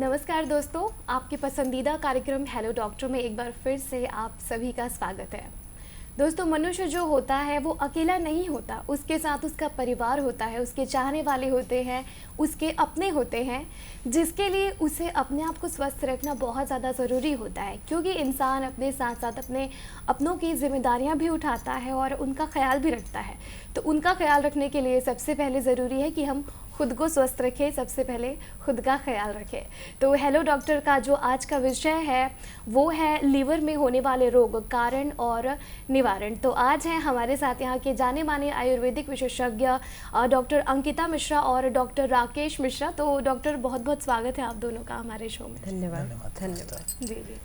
नमस्कार दोस्तों, आपके पसंदीदा कार्यक्रम हेलो डॉक्टर में एक बार फिर से आप सभी का स्वागत है। दोस्तों, मनुष्य जो होता है वो अकेला नहीं होता, उसके साथ उसका परिवार होता है, उसके चाहने वाले होते हैं, उसके अपने होते हैं, जिसके लिए उसे अपने आप को स्वस्थ रखना बहुत ज़्यादा ज़रूरी होता है, क्योंकि इंसान अपने साथ साथ अपने अपनों की जिम्मेदारियां भी उठाता है और उनका ख्याल भी रखता है। तो उनका ख्याल रखने के लिए सबसे पहले ज़रूरी है कि हम खुद को स्वस्थ रखें, सबसे पहले खुद का ख्याल रखें। तो हेलो डॉक्टर का जो आज का विषय है वो है लीवर में होने वाले रोग, कारण और निवारण। तो आज हैं हमारे साथ यहाँ के जाने माने आयुर्वेदिक विशेषज्ञ डॉक्टर अंकिता मिश्रा और डॉक्टर राकेश मिश्रा। तो डॉक्टर, बहुत बहुत स्वागत है आप दोनों का हमारे शो में। धन्यवाद। धन्यवाद। जी जी।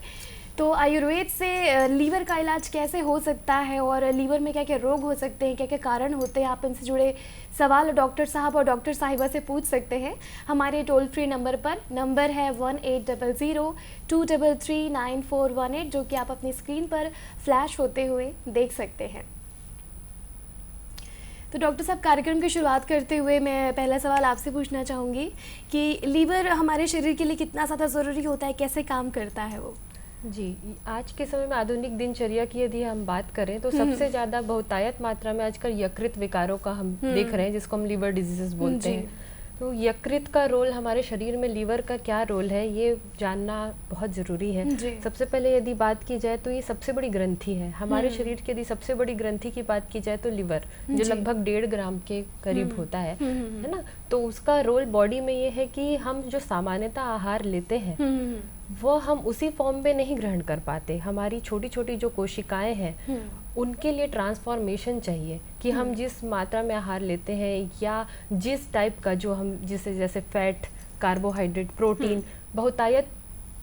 तो आयुर्वेद से लीवर का इलाज कैसे हो सकता है और लीवर में क्या क्या रोग हो सकते हैं, क्या क्या कारण होते हैं, आप इनसे जुड़े सवाल डॉक्टर साहब और डॉक्टर साहिबा से पूछ सकते हैं हमारे टोल फ्री नंबर पर। नंबर है 1800-233-9418, जो कि आप अपनी स्क्रीन पर फ्लैश होते हुए देख सकते हैं। तो डॉक्टर साहब, कार्यक्रम की शुरुआत करते हुए मैं पहला सवाल आपसे पूछना चाहूँगी कि लीवर हमारे शरीर के लिए कितना ज़्यादा ज़रूरी होता है, कैसे काम करता है वो? जी, आज के समय में आधुनिक दिनचर्या की यदि हम बात करें तो सबसे ज़्यादा बहुतायत मात्रा में आजकल यकृत विकारों का हम देख रहे हैं, जिसको हम लीवर डिजीजेस बोलते हैं। तो यकृत का रोल हमारे शरीर में, लीवर का क्या रोल है, ये जानना बहुत ज़रूरी है। सबसे पहले यदि बात की जाए तो ये सबसे बड़ी ग्रंथि है हमारे शरीर की। यदि सबसे बड़ी ग्रंथि की बात की जाए तो लीवर, जो लगभग 1.5 ग्राम के करीब होता है ना। तो उसका रोल बॉडी में ये है कि हम जो सामान्यतः आहार लेते हैं वो हम उसी फॉर्म में नहीं ग्रहण कर पाते। हमारी छोटी छोटी जो कोशिकाएं हैं उनके लिए ट्रांसफॉर्मेशन चाहिए कि हम जिस मात्रा में आहार लेते हैं या जिस टाइप का जो हम जैसे फैट, कार्बोहाइड्रेट, प्रोटीन, बहुतायत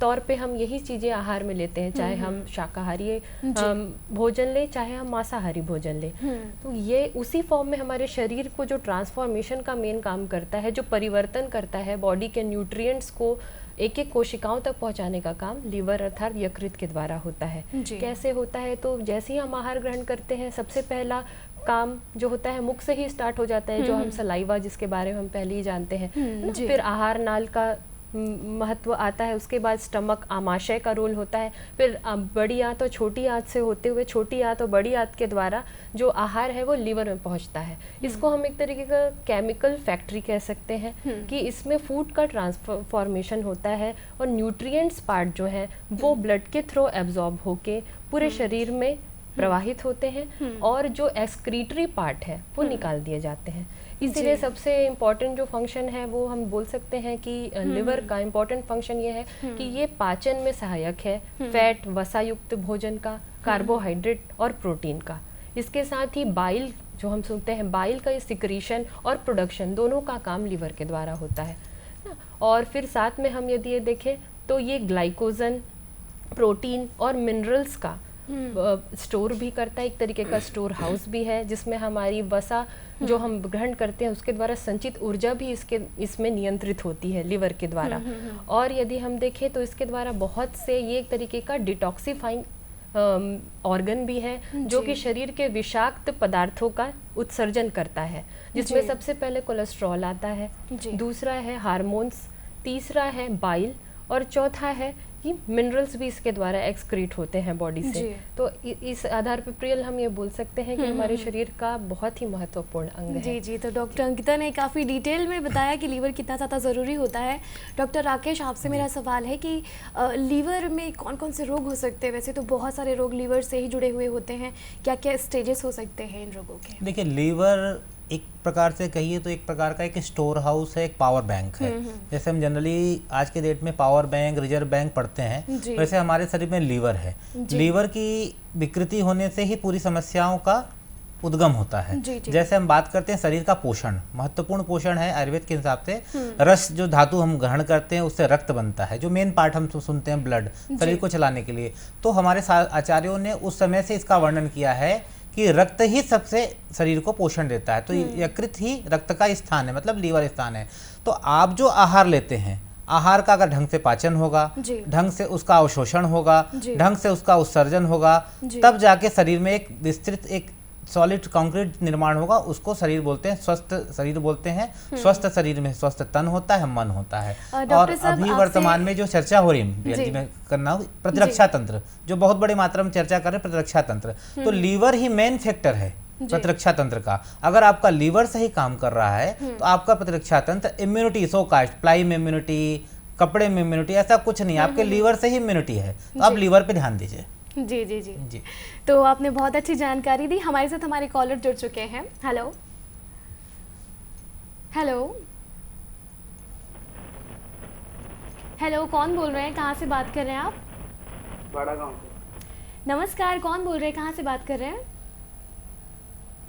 तौर पे हम यही चीज़ें आहार में लेते हैं, चाहे हम शाकाहारी भोजन लें चाहे हम मांसाहारी भोजन लें। तो ये उसी फॉर्म में हमारे शरीर को जो ट्रांसफॉर्मेशन का मेन काम करता है, जो परिवर्तन करता है बॉडी के न्यूट्रिएंट्स को एक एक कोशिकाओं तक पहुंचाने का काम लीवर अर्थात यकृत के द्वारा होता है। कैसे होता है? तो जैसे ही हम आहार ग्रहण करते हैं सबसे पहला काम जो होता है मुख से ही स्टार्ट हो जाता है, जो हम सलाइवा, जिसके बारे में हम पहले ही जानते हैं। फिर आहार नाल का महत्व आता है, उसके बाद स्टमक, आमाशय का रोल होता है, फिर बड़ी आंत और छोटी आंत से होते हुए छोटी आंत और बड़ी आंत के द्वारा जो आहार है वो लीवर में पहुंचता है। इसको हम एक तरीके का केमिकल फैक्ट्री कह सकते हैं कि इसमें फूड का ट्रांसफॉर्मेशन होता है और न्यूट्रिएंट्स पार्ट जो है वो ब्लड के थ्रू एब्जॉर्ब होके पूरे शरीर में प्रवाहित होते हैं और जो एक्सक्रीटरी पार्ट है वो निकाल दिए जाते हैं। इसीलिए सबसे इम्पॉर्टेंट जो फंक्शन है वो हम बोल सकते हैं कि लिवर का इम्पॉर्टेंट फंक्शन ये है कि ये पाचन में सहायक है, फैट, वसायुक्त भोजन का, कार्बोहाइड्रेट और प्रोटीन का। इसके साथ ही बाइल, जो हम सुनते हैं बाइल का, सिक्रीशन और प्रोडक्शन दोनों का काम लीवर के द्वारा होता है। और फिर साथ में हम यदि ये देखें तो ये ग्लाइकोजन, प्रोटीन और मिनरल्स का स्टोर भी करता है, एक तरीके का स्टोर हाउस भी है, जिसमें हमारी वसा जो हम ग्रहण करते हैं उसके द्वारा संचित ऊर्जा भी इसमें नियंत्रित होती है लीवर के द्वारा। और यदि हम देखें तो इसके द्वारा बहुत से, ये एक तरीके का डिटॉक्सिफाइंग ऑर्गन भी है जो कि शरीर के विषाक्त पदार्थों का उत्सर्जन करता है, जिसमें सबसे पहले कोलेस्ट्रॉल आता है, दूसरा है हार्मोन्स, तीसरा है बाइल और चौथा है कि मिनरल्स भी इसके द्वारा एक्सक्रीट होते हैं बॉडी से। तो इस आधार पर प्रियल हम ये बोल सकते हैं कि हमारे शरीर का बहुत ही महत्वपूर्ण अंग है। जी जी। तो डॉक्टर अंकिता ने काफ़ी डिटेल में बताया कि लीवर कितना ज़्यादा ज़रूरी होता है। डॉक्टर राकेश, आपसे मेरा सवाल है कि लीवर में कौन कौन से रोग हो सकते हैं? वैसे तो बहुत सारे रोग लीवर से ही जुड़े हुए होते हैं, क्या क्या स्टेजेस हो सकते हैं इन रोगों के? देखिए, लीवर एक प्रकार से कहिए तो एक प्रकार का एक स्टोर हाउस है, एक पावर बैंक है। जैसे हम जनरली आज के डेट में पावर बैंक, रिजर्व बैंक पढ़ते हैं, वैसे हमारे शरीर में लीवर है। लीवर की विकृति होने से ही पूरी समस्याओं का उद्गम होता है। जैसे हम बात करते हैं शरीर का पोषण, महत्वपूर्ण पोषण है आयुर्वेद के हिसाब से। रस, जो धातु हम ग्रहण करते हैं उससे रक्त बनता है, जो मेन पार्ट हम सुनते हैं ब्लड, शरीर को चलाने के लिए। तो हमारे आचार्यों ने उस समय से इसका वर्णन किया है कि रक्त ही सबसे शरीर को पोषण देता है। तो यकृत ही रक्त का स्थान है, मतलब लीवर स्थान है। तो आप जो आहार लेते हैं, आहार का अगर ढंग से पाचन होगा, ढंग से उसका अवशोषण होगा, ढंग से उसका उत्सर्जन होगा, तब जाके शरीर में एक विस्तृत एक सॉलिड कंक्रीट निर्माण होगा, उसको शरीर बोलते हैं, स्वस्थ शरीर बोलते हैं। स्वस्थ शरीर में स्वस्थ तन होता है, मन होता है। और अभी वर्तमान में जो चर्चा हो रही है मैं करना हूँ, प्रतिरक्षा तंत्र, जो बहुत बड़ी मात्रा में चर्चा कर रहे हैं, प्रतिरक्षा तंत्र, तो लीवर ही मेन फैक्टर है प्रतिरक्षा तंत्र का। अगर आपका लीवर सही काम कर रहा है तो आपका प्रतिरक्षा तंत्र, इम्यूनिटी, सो कास्ट प्लाई में इम्यूनिटी, कपड़े में इम्यूनिटी, ऐसा कुछ नहीं, आपके लीवर से ही इम्यूनिटी है। तो आप लीवर पे ध्यान दीजिए। जी जी जी जी। तो आपने बहुत अच्छी जानकारी दी। हमारे साथ हमारे कॉलर जुड़ चुके हैं। हेलो हेलो हेलो, कौन बोल रहे हैं, कहाँ से बात कर रहे हैं आप? बाड़ा गांव से। नमस्कार, कौन बोल रहे हैं, कहाँ से बात कर रहे हैं?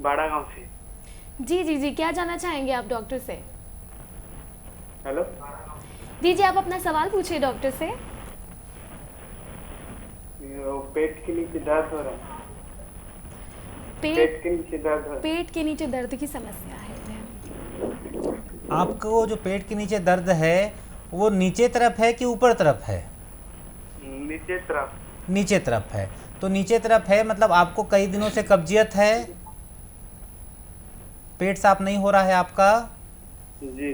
बाड़ा गांव से। जी जी जी, क्या जानना चाहेंगे आप डॉक्टर से? हेलो जी जी, आप अपना सवाल पूछिए डॉक्टर से। पेट के नीचे दर्द हो रहा है। पेट के नीचे दर्द हो रहा है। पेट के नीचे दर्द की समस्या है। आपको जो पेट के नीचे दर्द है वो नीचे तरफ है कि ऊपर तरफ है? नीचे तरफ। नीचे तरफ है। तो नीचे तरफ है मतलब आपको कई दिनों से कब्जियत है, पेट साफ नहीं हो रहा है आपका? जी।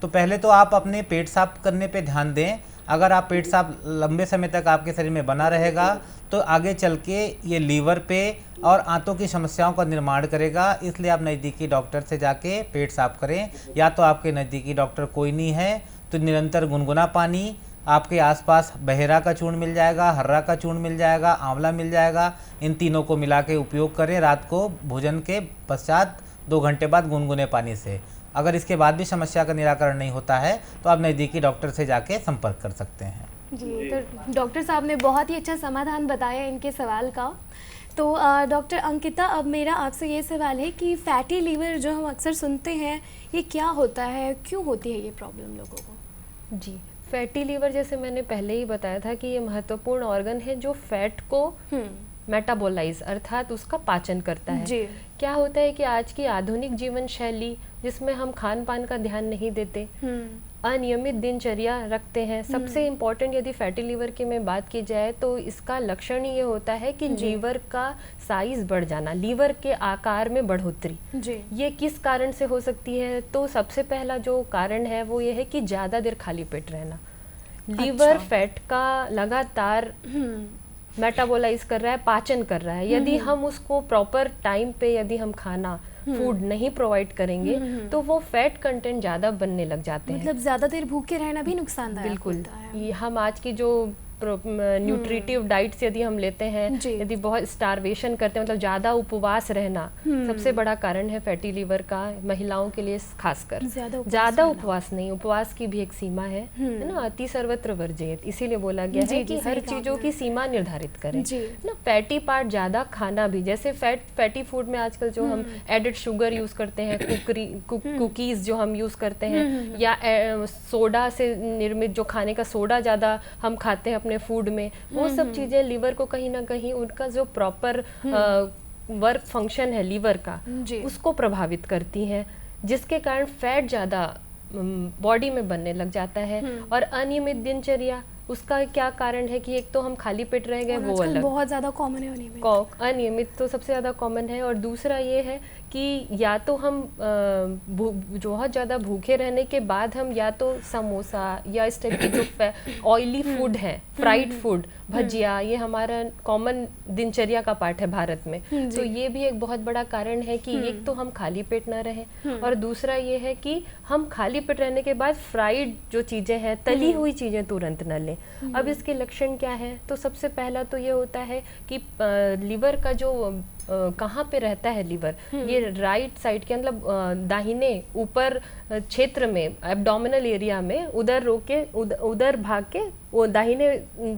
तो पहले तो आप अपने पेट साफ करने पे ध्यान दें। अगर आप पेट साफ लंबे समय तक आपके शरीर में बना रहेगा तो आगे चल के ये लीवर पे और आंतों की समस्याओं का निर्माण करेगा। इसलिए आप नज़दीकी डॉक्टर से जाके पेट साफ करें। या तो आपके नज़दीकी डॉक्टर कोई नहीं है तो निरंतर गुनगुना पानी, आपके आसपास बहेरा का चूर्ण मिल जाएगा, हर्रा का चूर्ण मिल जाएगा, आंवला मिल जाएगा, इन तीनों को मिला के उपयोग करें रात को भोजन के पश्चात 2 घंटे बाद गुनगुने पानी से। अगर इसके बाद भी समस्या का निराकरण नहीं होता है तो आप नज़दीकी डॉक्टर से जाके संपर्क कर सकते हैं। जी, तो डॉक्टर साहब ने बहुत ही अच्छा समाधान बताया इनके सवाल का। तो डॉक्टर अंकिता, अब मेरा आपसे ये सवाल है कि फैटी लीवर जो हम अक्सर सुनते हैं, ये क्या होता है, क्यों होती है ये प्रॉब्लम लोगों को? जी, फैटी लीवर जैसे मैंने पहले ही बताया था कि ये महत्वपूर्ण ऑर्गन है जो फैट को मेटाबोलाइज अर्थात उसका पाचन करता है। जी। क्या होता है कि आज की आधुनिक जीवन शैली जिसमें हम खान पान का ध्यान नहीं देते, अनियमित दिनचर्या रखते हैं। सबसे इम्पोर्टेंट यदि फैटी लीवर की मैं बात की जाए तो इसका लक्षण ये होता है कि लीवर का साइज बढ़ जाना, लीवर के आकार में बढ़ोतरी। जी। ये किस कारण से हो सकती है? तो सबसे पहला जो कारण है वो ये है कि ज़्यादा देर खाली पेट रहना। लीवर फैट का लगातार मेटाबोलाइज कर रहा है, पाचन कर रहा है। यदि हम उसको प्रॉपर टाइम पे यदि हम खाना फूड नहीं प्रोवाइड करेंगे तो वो फैट कंटेंट ज़्यादा बनने लग जाते हैं। मतलब ज़्यादा देर भूखे रहना भी नुकसानदायक बिल्कुल होता है। ये हम आज की जो न्यूट्रिटिव डाइट्स यदि हम लेते हैं, यदि बहुत स्टारवेशन करते हैं, मतलब ज़्यादा उपवास रहना सबसे बड़ा कारण है फैटी लीवर का, महिलाओं के लिए खासकर। ज़्यादा उपवास नहीं, उपवास की भी एक सीमा है ना, अति सर्वत्र वर्जयेत, इसीलिए बोला गया है कि हर चीज़ों की सीमा निर्धारित करें ना। फैटी पार्ट ज़्यादा खाना भी, जैसे फैटी फूड में आजकल जो हम एडेड शुगर यूज़ करते हैं, कुकीज़ जो हम यूज़ करते हैं, या सोडा से निर्मित जो खाने का सोडा ज़्यादा हम खाते हैं फूड में, वो सब चीजें लीवर को कहीं ना कहीं उनका जो प्रॉपर वर्क फंक्शन है लीवर का उसको प्रभावित करती हैं, जिसके कारण फैट ज्यादा बॉडी में बनने लग जाता है। और अनियमित दिनचर्या, उसका क्या कारण है कि एक तो हम खाली पेट रह गए, वो अलग बहुत ज्यादा कॉमन है अनियमित तो सबसे ज्यादा कॉमन है। और दूसरा ये है कि या तो हम बहुत ज़्यादा भूखे रहने के बाद हम या तो समोसा या इस टाइप की जो ऑयली फूड है, फ्राइड फूड, भजिया, ये हमारा कॉमन दिनचर्या का पार्ट है भारत में। तो ये भी एक बहुत बड़ा कारण है कि एक तो हम खाली पेट ना रहें, और दूसरा ये है कि हम खाली पेट रहने के बाद फ्राइड जो चीज़ें हैं, तली हुई चीज़ें तुरंत न लें। अब इसके लक्षण क्या है? तो सबसे पहला तो ये होता है कि लीवर का जो कहाँ पे रहता है लीवर, ये राइट साइड के मतलब दाहिने ऊपर क्षेत्र में, एब्डोमिनल एरिया में, उधर भाग के वो दाहिने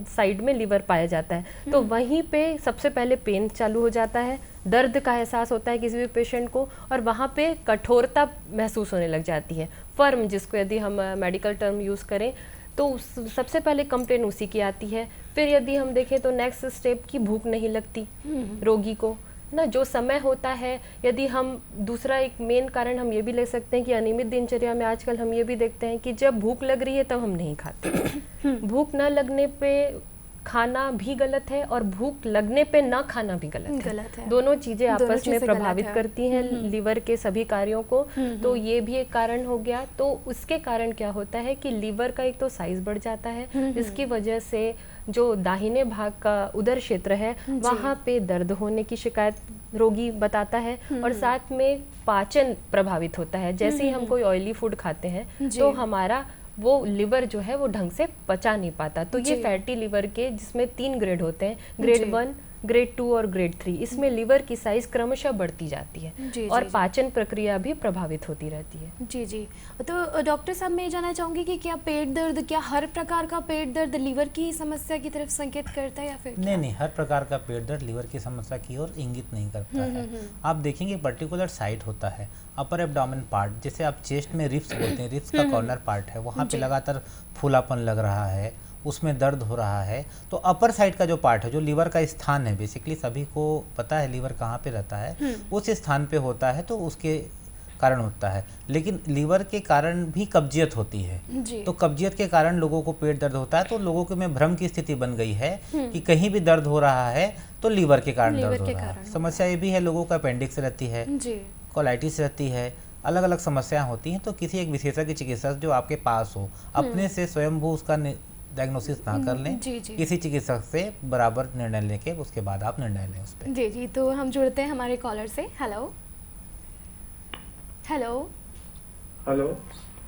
साइड में लीवर पाया जाता है। तो वहीं पे सबसे पहले पेन चालू हो जाता है, दर्द का एहसास होता है किसी भी पेशेंट को, और वहाँ पे कठोरता महसूस होने लग जाती है, फर्म, जिसको यदि हम मेडिकल टर्म यूज़ करें तो सबसे पहले कंप्लेन उसी की आती है। फिर यदि हम देखें तो नेक्स्ट स्टेप की भूख नहीं लगती रोगी को ना, जो समय होता है। यदि हम दूसरा एक मेन कारण हम ये भी ले सकते हैं कि अनियमित दिनचर्या में आजकल हम ये भी देखते हैं कि जब भूख लग रही है तब हम नहीं खाते। भूख न लगने पे खाना भी गलत है और भूख लगने पे ना खाना भी गलत है। दोनों चीजें दोनों आपस में चीज़ें प्रभावित गलत है। करती हैं लीवर के सभी कार्यों को। तो ये भी एक कारण हो गया। तो उसके कारण क्या होता है कि लीवर का एक तो साइज बढ़ जाता है, जिसकी वजह से जो दाहिने भाग का उदर क्षेत्र है वहाँ पे दर्द होने की शिकायत रोगी बताता है, और साथ में पाचन प्रभावित होता है। जैसे ही हम कोई ऑयली फूड खाते हैं तो हमारा वो लिवर जो है वो ढंग से पचा नहीं पाता। तो ये फैटी लिवर के जिसमें 3 ग्रेड होते हैं, ग्रेड 1, ग्रेड 2 और ग्रेड 3। इसमें लिवर की साइज क्रमशः बढ़ती जाती है और पाचन प्रक्रिया भी प्रभावित होती रहती है। जी जी। तो डॉक्टर साहब, मैं ये जानना चाहूँगी कि क्या पेट दर्द, क्या हर प्रकार का पेट दर्द लीवर की समस्या की तरफ संकेत करता है या फिर नहीं, हर प्रकार का पेट दर्द लीवर की समस्या की ओर इंगित नहीं करता है। आप देखेंगे पर्टिकुलर साइट होता है, अपर एब्डोमेन पार्ट, जैसे आप चेस्ट में रिब्स बोलते हैं, रिब्स का कॉर्नर पार्ट है, वहाँ पे लगातार फूलापन लग रहा है, उसमें दर्द हो रहा है। तो अपर साइड का जो पार्ट है, जो लीवर का स्थान है, बेसिकली सभी को पता है लीवर कहाँ पे रहता है, उस स्थान पे होता है, तो उसके कारण होता है। लेकिन लीवर के कारण भी कब्जियत होती है, तो कब्जियत के कारण लोगों को पेट दर्द होता है। तो लोगों के में भ्रम की स्थिति बन गई है कि कहीं भी दर्द हो रहा है तो लीवर के कारण दर्द हो रहा है। समस्या ये भी है, लोगों का अपेंडिक्स रहती है, कोलाइटिस रहती है, अलग अलग समस्याएं होती हैं। तो किसी एक विशेषज्ञ चिकित्सक जो आपके पास हो, अपने से स्वयंभू उसका डायग्नोसिस ना कर लें, किसी चिकित्सक से बराबर निर्णय लेके उसके बाद आप निर्णय लें उस पर। जी। तो हम जुड़ते हैं हमारे कॉलर से। हेलो।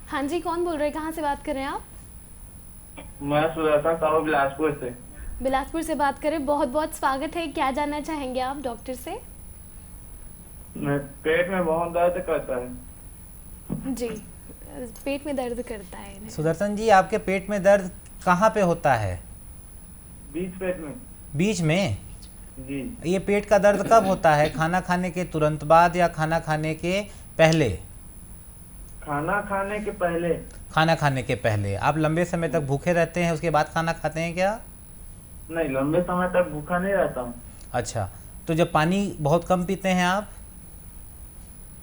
हाँ जी, कौन बोल रहे हैं, कहाँ से बात कर रहे हैं आप? मैं सुदर्शन साहू बिलासपुर से। बिलासपुर से बात करें, बहुत बहुत स्वागत है। क्या जानना चाहेंगे आप डॉक्टर से? पेट में बहुत दर्द करता है। जी, पेट में दर्द करता है। सुदर्शन जी, आपके पेट में दर्द कहाँ पे होता है? पेट में। बीच में? जी। ये पेट का दर्द कब होता है? खाना खाने के तुरंत बाद या खाना खाने के पहले? खाना खाने के पहले। खाना खाने के पहले। आप लंबे समय तक भूखे रहते हैं उसके बाद खाना खाते हैं क्या? नहीं, लंबे समय तक भूखा नहीं रहता हूँ। अच्छा, तो जब पानी बहुत कम पीते हैं आप?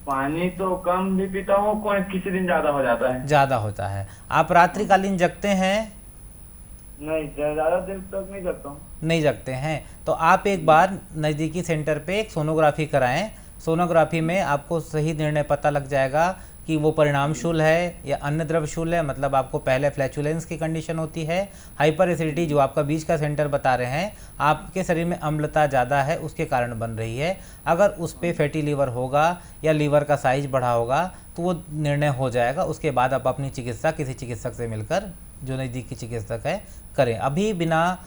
पानी तो कम भी पीता हूँ, कोई किसी दिन ज्यादा हो जाता है। ज्यादा होता है। आप रात्रिकालीन जगते हैं? नहीं, ज्यादा देर तक नहीं जगता हूँ। नहीं जगते हैं, तो आप एक बार नज़दीकी सेंटर पे एक सोनोग्राफी कराएं। सोनोग्राफी में आपको सही निर्णय पता लग जाएगा कि वो परिणाम शूल है या अन्न द्रव शूल है। मतलब आपको पहले फ्लैचुलेंस की कंडीशन होती है, हाइपर एसिडिटी जो आपका बीच का सेंटर बता रहे हैं, आपके शरीर में अम्लता ज़्यादा है उसके कारण बन रही है। अगर उस पर फैटी लीवर होगा या लीवर का साइज बढ़ा होगा तो वो निर्णय हो जाएगा। उसके बाद आप अपनी चिकित्सा किसी चिकित्सक से मिलकर, जो नज़दीकी चिकित्सक है, करें। अभी बिना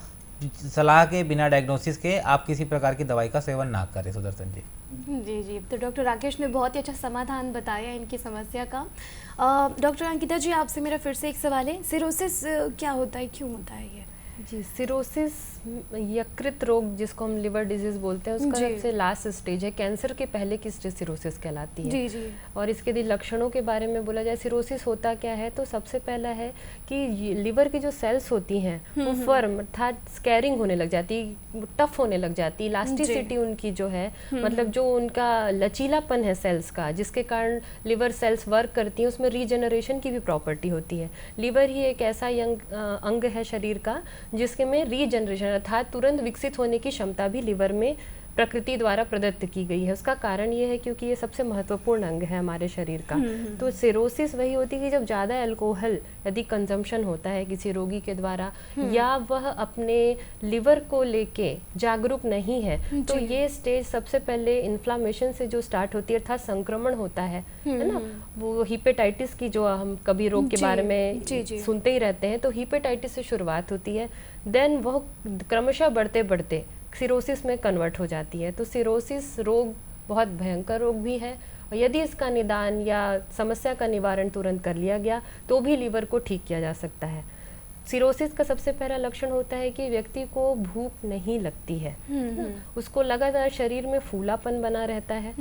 सलाह के, बिना डायग्नोसिस के आप किसी प्रकार की दवाई का सेवन ना करें। सुदर्शन जी। जी। तो डॉक्टर राकेश ने बहुत ही अच्छा समाधान बताया इनकी समस्या का। डॉक्टर अंकिता जी, आपसे मेरा फिर से एक सवाल है, सिरोसिस क्या होता है, क्यों होता है ये? जी, सिरोसिस यकृत रोग जिसको हम लिवर डिजीज बोलते हैं, उसका सबसे लास्ट स्टेज है। कैंसर के पहले की स्टेज सिरोसिस कहलाती है। जी। और इसके यदि लक्षणों के बारे में बोला जाए, सिरोसिस होता क्या है, तो सबसे पहला है कि लिवर की जो सेल्स होती हैं वो फर्म अर्थात स्कैरिंग होने लग जाती, टफ होने लग जाती, इलास्टिसिटी उनकी जो है, मतलब जो उनका लचीलापन है सेल्स का, जिसके कारण लिवर सेल्स वर्क करती हैं, उसमें रीजनरेशन की भी प्रॉपर्टी होती है। लिवर ही एक ऐसा अंग है शरीर का जिसके में रीजनरेशन अर्थात तुरंत विकसित होने की क्षमता भी लिवर में प्रकृति द्वारा प्रदत्त की गई है। उसका कारण ये है क्योंकि ये सबसे महत्वपूर्ण अंग है हमारे शरीर का। तो सिरोसिस वही होती है कि जब ज़्यादा अल्कोहल यदि कंजम्पशन होता है किसी रोगी के द्वारा, या वह अपने लिवर को लेके जागरूक नहीं है, तो ये स्टेज सबसे पहले इन्फ्लामेशन से जो स्टार्ट होती है, अर्थात संक्रमण होता है ना, वो हिपेटाइटिस की जो हम कभी रोग के बारे में सुनते ही रहते हैं, तो हिपेटाइटिस से शुरुआत होती है। देन वह क्रमशः बढ़ते बढ़ते सिरोसिस में कन्वर्ट हो जाती है। तो सिरोसिस रोग बहुत भयंकर रोग भी है, और यदि इसका निदान या समस्या का निवारण तुरंत कर लिया गया तो भी लिवर को ठीक किया जा सकता है। सिरोसिस का सबसे पहला लक्षण होता है कि व्यक्ति को भूख नहीं लगती है, उसको लगातार शरीर में फूलापन बना रहता है।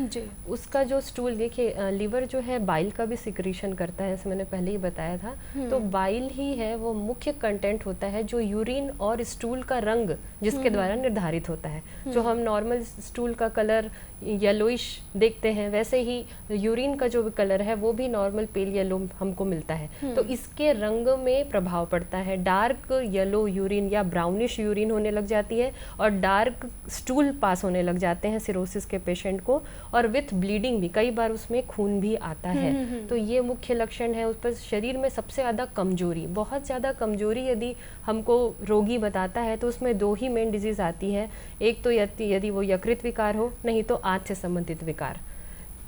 उसका जो स्टूल, देखिए लिवर जो है बाइल का भी सिक्रीशन करता है, जैसे मैंने पहले ही बताया था। तो बाइल ही है वो मुख्य कंटेंट होता है जो यूरिन और स्टूल का रंग जिसके द्वारा निर्धारित होता है। जो हम नॉर्मल स्टूल का कलर येलोइश देखते हैं, वैसे ही यूरिन का जो भी कलर है वो भी नॉर्मल पेल येलो हमको मिलता है। तो इसके रंग में प्रभाव पड़ता है। डार्क येलो यूरिन या ब्राउनिश यूरिन होने लग जाती है और डार्क स्टूल पास होने लग जाते हैं सिरोसिस के पेशेंट को, और विथ ब्लीडिंग भी, कई बार उसमें खून भी आता है। तो ये मुख्य लक्षण है। उस पर शरीर में सबसे ज़्यादा कमजोरी, बहुत ज़्यादा कमजोरी यदि हमको रोगी बताता है तो उसमें 2 ही मेन डिजीज़ आती है। एक तो यदि वो यकृत विकार हो, नहीं तो आंत से संबंधित विकार।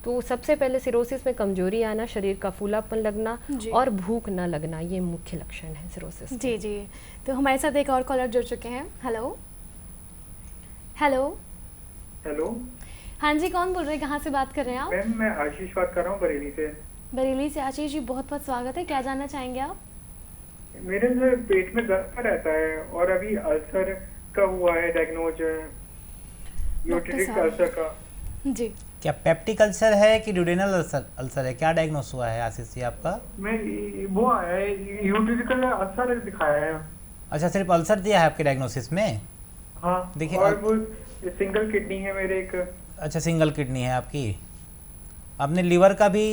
तो सबसे पहले सिरोसिस में कमजोरी आना, शरीर का फूलापन लगना और भूख न लगना, ये मुख्य लक्षण है सिरोसिस। जी जी। तो हमारे साथ एक और कॉलर जुड़ चुके हैं। Hello hello hello. हाँ जी, कौन बोल रहे हैं, कहाँ से बात कर रहे हैं आप? मैम मैं आशीष बात कर रहा हूँ बरेली से। बरेली से आशीष जी, बहुत बहुत स्वागत है। क्या जानना चाहेंगे आप? मेरे से पेट में दर्द रहता है और अभी अल्सर का हुआ है डायग्नोज, यूटेरिक अल्सर का। जी। क्या पेप्टिक अल्सर है कि ड्यूडेनल अल्सर है, क्या डायग्नोस हुआ है आशीष जी आपका? मैं वो आया है, यूटेरिकल अल्सर दिखाया है। अच्छा, सिर्फ अल्सर दिया है आपके डायग्नोसिस में? हाँ। देखिए, और वो सिंगल किडनी है मेरे एक। अच्छा, सिंगल किडनी है आपकी। आपने लीवर का भी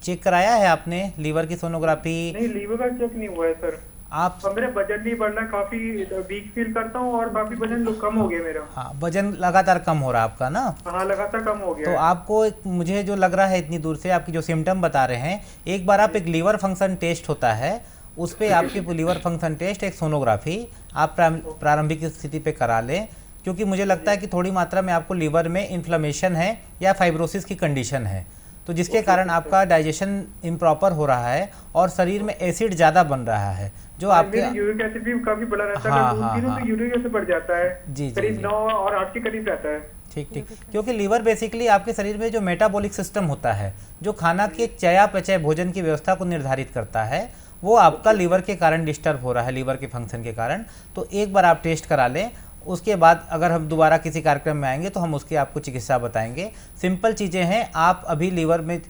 चेक कराया है? आपने लीवर की सोनोग्राफी? नहीं, लीवर का चेक नहीं हुआ है सर। आप मेरा वजन नहीं बढ़ना, काफी वीक फील करता हूँ और काफी वजन कम हो गया मेरा। हाँ, वजन लगातार कम हो रहा है आपका ना? हाँ, लगातार कम हो गया तो है। आपको मुझे जो लग रहा है इतनी दूर से, आपकी जो सिम्टम बता रहे हैं, एक बार आप एक लीवर फंक्शन टेस्ट होता है, उस पर आपके लीवर फंक्शन टेस्ट, एक सोनोग्राफी आप प्रारंभिक स्थिति पे करा लें, क्योंकि मुझे लगता है कि थोड़ी मात्रा में आपको लीवर में इन्फ्लेमेशन है या फाइब्रोसिस की कंडीशन है, तो जिसके कारण आपका डाइजेशन इम्प्रॉपर हो रहा है और शरीर में एसिड ज़्यादा बन रहा है, जो आपके यूरिक एसिड भी काफी बढ़ा रहता है। हाँ, दूध पीने से यूरिक एसिड बढ़ जाता है। जी, करीब जी। 9 और 8 के करीब रहता है। ठीक ठीक, क्योंकि लीवर बेसिकली आपके शरीर में जो मेटाबॉलिक सिस्टम होता है, जो खाना के चयापचय भोजन की व्यवस्था को निर्धारित करता है, वो आपका लीवर के कारण डिस्टर्ब हो रहा है, लीवर के फंक्शन के कारण। तो एक बार आप टेस्ट करा लें, उसके बाद अगर हम दोबारा किसी कार्यक्रम में आएंगे तो हम उसकी आपको चिकित्सा बताएंगे। सिंपल चीज़ें हैं। आप अभी लीवर में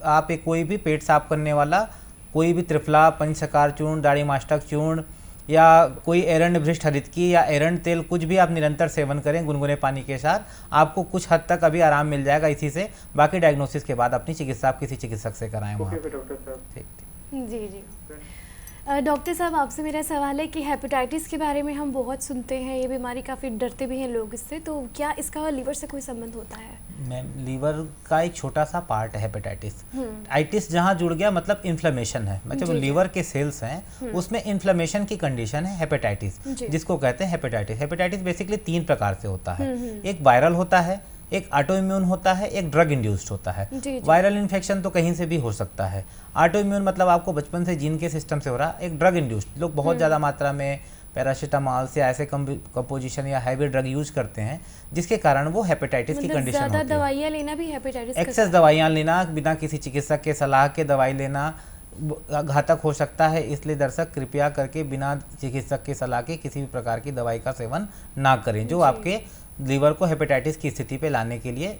आप एक कोई भी पेट साफ करने वाला, कोई भी त्रिफला, पंचसकार चूर्ण, दाढ़ी मास्टक चूर्ण या कोई एरंड भ्रिष्ट हरित की या एरंड तेल, कुछ भी आप निरंतर सेवन करें गुनगुने पानी के साथ, आपको कुछ हद तक अभी आराम मिल जाएगा इसी से। बाकी डायग्नोसिस के बाद अपनी चिकित्सा आप किसी चिकित्सक से कराएं वहाँ। डॉक्टर साहब। ठीक ठीक। जी जी। डॉक्टर साहब, आपसे मेरा सवाल है कि हेपेटाइटिस के बारे में हम बहुत सुनते हैं, ये बीमारी काफ़ी डरते भी हैं लोग इससे, तो क्या इसका लीवर से कोई संबंध होता है? मैम, लीवर का एक छोटा सा पार्ट है हेपेटाइटिस। आइटिस जहाँ जुड़ गया मतलब इन्फ्लेमेशन है, मतलब लीवर के सेल्स हैं उसमें इन्फ्लेमेशन की कंडीशन है हेपेटाइटिस, जिसको कहते हैं हेपेटाइटिस। हेपेटाइटिस बेसिकली 3 प्रकार से होता है। एक वायरल होता है, एक ऑटो इम्यून होता है, एक ड्रग इंड्यूस्ड होता है। वायरल इन्फेक्शन तो कहीं से भी हो सकता है। ऑटो इम्यून मतलब आपको बचपन से जीन के सिस्टम से हो रहा है। एक ड्रग इंड्यूस्ड, लोग बहुत ज़्यादा मात्रा में पैरासीटामॉल से ऐसे कंपोजिशन या हैवी ड्रग यूज करते हैं, जिसके कारण वो हेपेटाइटिस की कंडीशन होती है। दवाइयाँ लेना भी हेपेटाइटिस, एक्सेस दवाइयाँ लेना, बिना किसी चिकित्सक के सलाह के दवाई लेना घातक हो सकता है। इसलिए दर्शक कृपया करके बिना चिकित्सक की सलाह के किसी भी प्रकार की दवाई का सेवन ना करें, जो आपके लीवर को हेपेटाइटिस की स्थिति पे लाने के लिए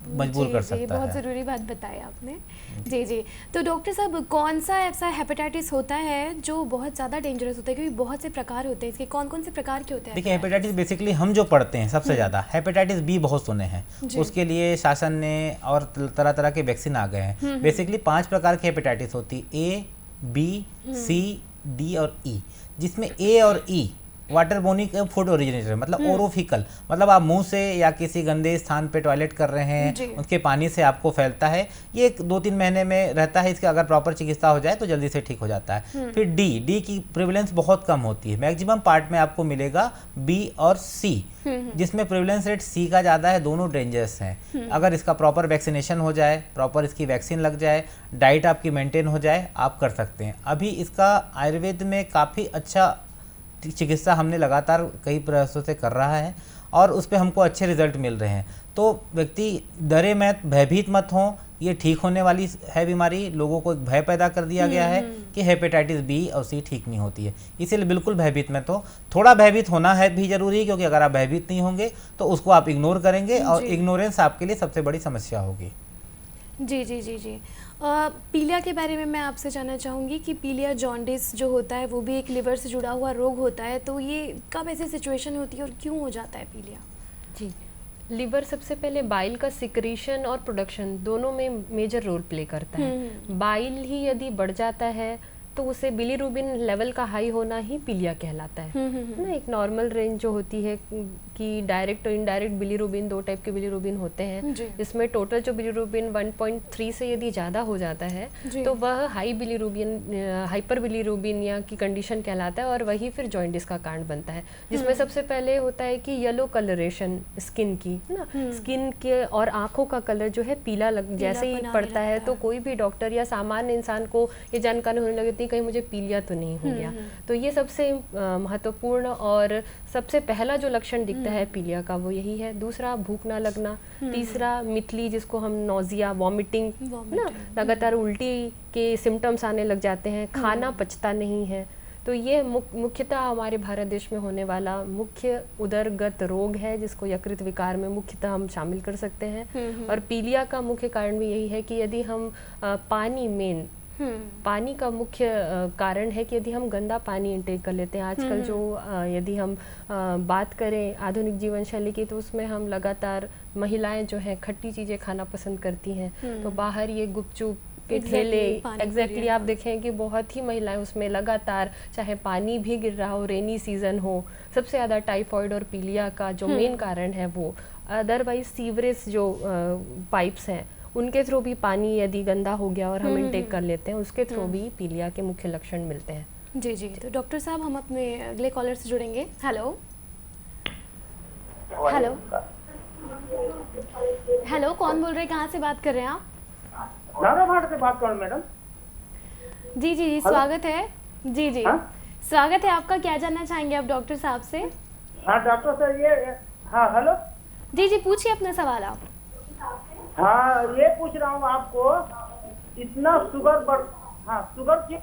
मजबूर कर सकता है। बहुत ज़रूरी बात बताई आपने। जी जी। तो डॉक्टर साहब, कौन सा ऐसा हेपेटाइटिस होता है जो बहुत ज़्यादा डेंजरस होता है, क्योंकि बहुत से प्रकार होते हैं इसके, कौन कौन से प्रकार के होते हैं? देखिए, हेपेटाइटिस बेसिकली हम जो पढ़ते हैं सबसे ज़्यादा हेपेटाइटिस बी बहुत सुने हैं, उसके लिए शासन ने और तरह तरह के वैक्सीन आ गए हैं। बेसिकली 5 प्रकार की हेपेटाइटिस होती है, ए, बी, सी, डी और ई, जिसमें ए और ई वाटरबोर्न फूड ओरिजिनेटर, मतलब ओरोफिकल, मतलब आप मुंह से या किसी गंदे स्थान पे टॉयलेट कर रहे हैं, उसके पानी से आपको फैलता है। ये 2-3 महीने में रहता है, इसके अगर प्रॉपर चिकित्सा हो जाए तो जल्दी से ठीक हो जाता है। फिर डी की प्रिवलेंस बहुत कम होती है, मैक्सिमम पार्ट में आपको मिलेगा बी और सी, जिसमें प्रिवलेंस रेट सी का ज़्यादा है। दोनों डेंजरस हैं। अगर इसका प्रॉपर वैक्सीनेशन हो जाए, प्रॉपर इसकी वैक्सीन लग जाए, डाइट आपकी मेंटेन हो जाए, आप कर सकते हैं। अभी इसका आयुर्वेद में काफ़ी अच्छा चिकित्सा हमने लगातार कई प्रयासों से कर रहा है और उस पर हमको अच्छे रिजल्ट मिल रहे हैं। तो व्यक्ति डरे मत, भयभीत मत हो, ये ठीक होने वाली है बीमारी। लोगों को एक भय पैदा कर दिया गया है कि हेपेटाइटिस बी और सी ठीक नहीं होती है, इसीलिए बिल्कुल भयभीत मत हो। थोड़ा भयभीत होना है भी जरूरी, क्योंकि अगर आप भयभीत नहीं होंगे तो उसको आप इग्नोर करेंगे और इग्नोरेंस आपके लिए सबसे बड़ी समस्या होगी। जी जी जी जी। पीलिया के बारे में मैं आपसे जानना चाहूँगी कि पीलिया जॉन्डिस जो होता है वो भी एक लिवर से जुड़ा हुआ रोग होता है, तो ये कब ऐसी सिचुएशन होती है और क्यों हो जाता है पीलिया? जी, लिवर सबसे पहले बाइल का सिक्रीशन और प्रोडक्शन दोनों में मेजर रोल प्ले करता है। बाइल ही यदि बढ़ जाता है तो उसे बिलीरुबिन लेवल का हाई होना ही पीलिया कहलाता है ना। एक नॉर्मल रेंज जो होती है कि डायरेक्ट और इनडायरेक्ट बिलीरुबिन, दो टाइप के बिलीरुबिन होते हैं, इसमें टोटल जो बिलीरुबिन 1.3 से यदि ज़्यादा हो जाता है तो वह हाई बिलीरुबिन, हाइपर बिलीरुबिन या की कंडीशन कहलाता है और वही फिर जॉइंटिस का कारण बनता है, जिसमें सबसे पहले होता है कि येलो कलरेशन स्किन की ना, स्किन के और आँखों का कलर जो है पीला जैसे ही पड़ता है तो कोई भी डॉक्टर या सामान्य इंसान को ये जानकारी होने लगती है कहीं मुझे पीलिया तो नहीं हो गया। तो ये सबसे महत्वपूर्ण और सबसे पहला जो लक्षण दिखता है पीलिया का वो यही है। दूसरा भूख ना लगना, तीसरा मितली जिसको हम नोजिया, वॉमिटिंग ना, लगातार उल्टी के सिम्टम्स आने लग जाते हैं, खाना पचता नहीं है। तो ये मुख्यतः हमारे भारत देश में होने वाला मुख्य उदरगत रोग है जिसको यकृत विकार में मुख्यतः हम शामिल कर सकते हैं। और पीलिया का मुख्य कारण भी यही है कि यदि हम पानी का मुख्य कारण है कि यदि हम गंदा पानी इंटेक कर लेते हैं आजकल जो यदि हम बात करें आधुनिक जीवन शैली की तो उसमें हम लगातार महिलाएं जो हैं खट्टी चीज़ें खाना पसंद करती हैं। तो बाहर ये गुपचुप के ठेले एग्जैक्टली आप देखें कि बहुत ही महिलाएं उसमें लगातार, चाहे पानी भी गिर रहा हो, रेनी सीजन हो, सबसे ज़्यादा टाइफॉइड और पीलिया का जो मेन कारण है वो। अदरवाइज सीवरेज जो पाइप्स हैं उनके थ्रू भी पानी यदि गंदा हो गया और हम इनटेक कर लेते हैं उसके थ्रू भी पीलिया के मुख्य लक्षण मिलते हैं। जी जी, तो डॉक्टर साहब हम अपने अगले कॉलर से जुड़ेंगे। हेलो हेलो हेलो, कौन बोल रहे हैं, कहाँ से बात कर रहे हैं आप? नाराभाट से बात कर रहा हूं मैडम। जी जी जी, स्वागत है। जी जी, स्वागत है आपका। क्या जानना चाहेंगे आप डॉक्टर साहब से? हाँ डॉक्टर साहब, ये हाँ हेलो। जी जी, पूछिए अपना सवाल आप। हाँ ये पूछ रहा हूँ आपको, इतना शुगर की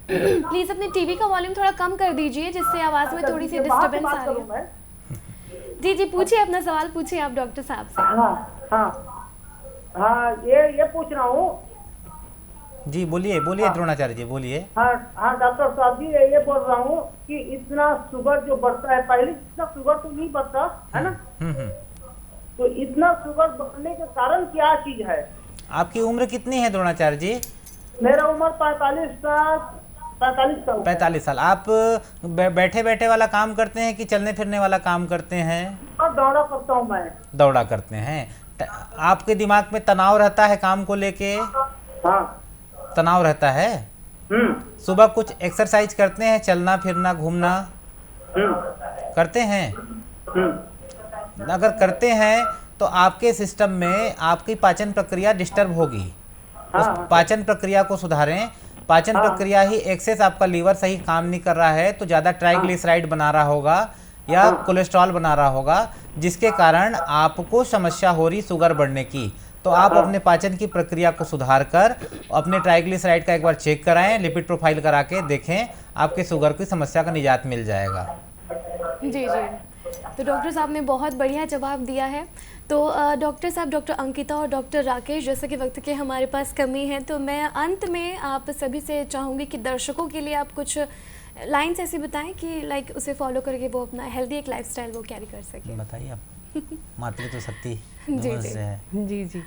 प्लीज अपने टीवी का वॉल्यूम थोड़ा कम कर दीजिए जिससे आवाज में थोड़ी सी डिस्टरबेंस आ रही है। जी जी, पूछिए अपना सवाल, पूछिए आप डॉक्टर साहब से। हाँ ये पूछ रहा हूँ। जी बोलिए द्रोणाचार्य जी बोलिए। हाँ डॉक्टर साहब जी, ये बोल रहा हूँ कि इतना शुगर जो बढ़ता है, पहले इतना शुगर तो नहीं बढ़ता है ना, तो इतना शुगर बढ़ने के कारण क्या चीज है? आपकी उम्र कितनी है द्रोणाचार्य जी? मेरा उम्र 45 साल। आप बैठे बैठे वाला काम करते हैं कि चलने फिरने वाला काम करते हैं? और दौड़ा करता हूँ मैं। दौड़ा करते हैं। आपके दिमाग में तनाव रहता है काम को लेके? हाँ तनाव रहता है। सुबह कुछ एक्सरसाइज करते हैं, चलना फिरना घूमना करते हैं? अगर करते हैं तो आपके सिस्टम में आपकी पाचन प्रक्रिया डिस्टर्ब होगी। उस पाचन प्रक्रिया को सुधारें। पाचन प्रक्रिया ही एक्सेस, आपका लीवर सही काम नहीं कर रहा है तो ज़्यादा ट्राइग्लिसराइड बना रहा होगा या कोलेस्ट्रॉल बना रहा होगा, जिसके कारण आपको समस्या हो रही शुगर बढ़ने की। तो आप अपने पाचन की प्रक्रिया को सुधार कर अपने ट्राइग्लिसराइड का एक बार चेक कराएं, लिपिड प्रोफाइल करा के देखें, आपके शुगर की समस्या का निजात मिल जाएगा। जी जी, तो डॉक्टर साहब ने बहुत बढ़िया जवाब दिया है। तो डॉक्टर साहब, डॉक्टर अंकिता और डॉक्टर राकेश, जैसे कि वक्त के हमारे पास कमी है तो मैं अंत में आप सभी से चाहूँगी कि दर्शकों के लिए आप कुछ लाइन्स ऐसी बताएं कि लाइक उसे फॉलो करके वो अपना हेल्दी एक लाइफस्टाइल वो कैरी कर सके। बताइए आप। मातृत्व शक्ति जी जी,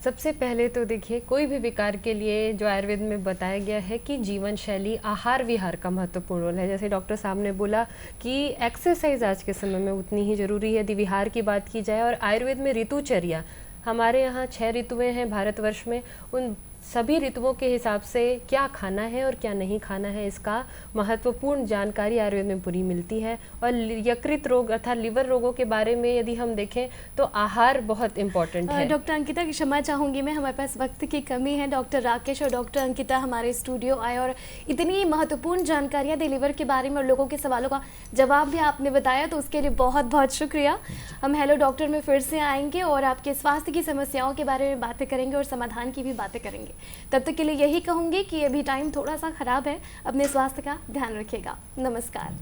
सबसे पहले तो देखिए कोई भी विकार के लिए जो आयुर्वेद में बताया गया है कि जीवन शैली, आहार विहार का महत्वपूर्ण रोल है। जैसे डॉक्टर साहब ने बोला कि एक्सरसाइज आज के समय में उतनी ही जरूरी है। यदि विहार की बात की जाए और आयुर्वेद में ऋतुचर्या, हमारे यहाँ 6 ऋतुएं हैं भारतवर्ष में, उन सभी ऋतुओं के हिसाब से क्या खाना है और क्या नहीं खाना है इसका महत्वपूर्ण जानकारी आयुर्वेद में पूरी मिलती है। और यकृत रोग अर्थात लिवर रोगों के बारे में यदि हम देखें तो आहार बहुत इम्पोर्टेंट है। डॉक्टर अंकिता की क्षमा चाहूँगी मैं, हमारे पास वक्त की कमी है। डॉक्टर राकेश और डॉक्टर अंकिता हमारे स्टूडियो आए और इतनी महत्वपूर्ण जानकारियाँ दी लिवर के बारे में और लोगों के सवालों का जवाब भी आपने बताया, तो उसके लिए बहुत बहुत शुक्रिया। हम हेलो डॉक्टर में फिर से आएंगे और आपके स्वास्थ्य की समस्याओं के बारे में बातें करेंगे और समाधान की भी बातें करेंगे। तब तक के लिए यही कहूँगी कि अभी टाइम थोड़ा सा खराब है, अपने स्वास्थ्य का ध्यान रखिएगा। नमस्कार।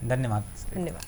धन्यवाद। धन्यवाद।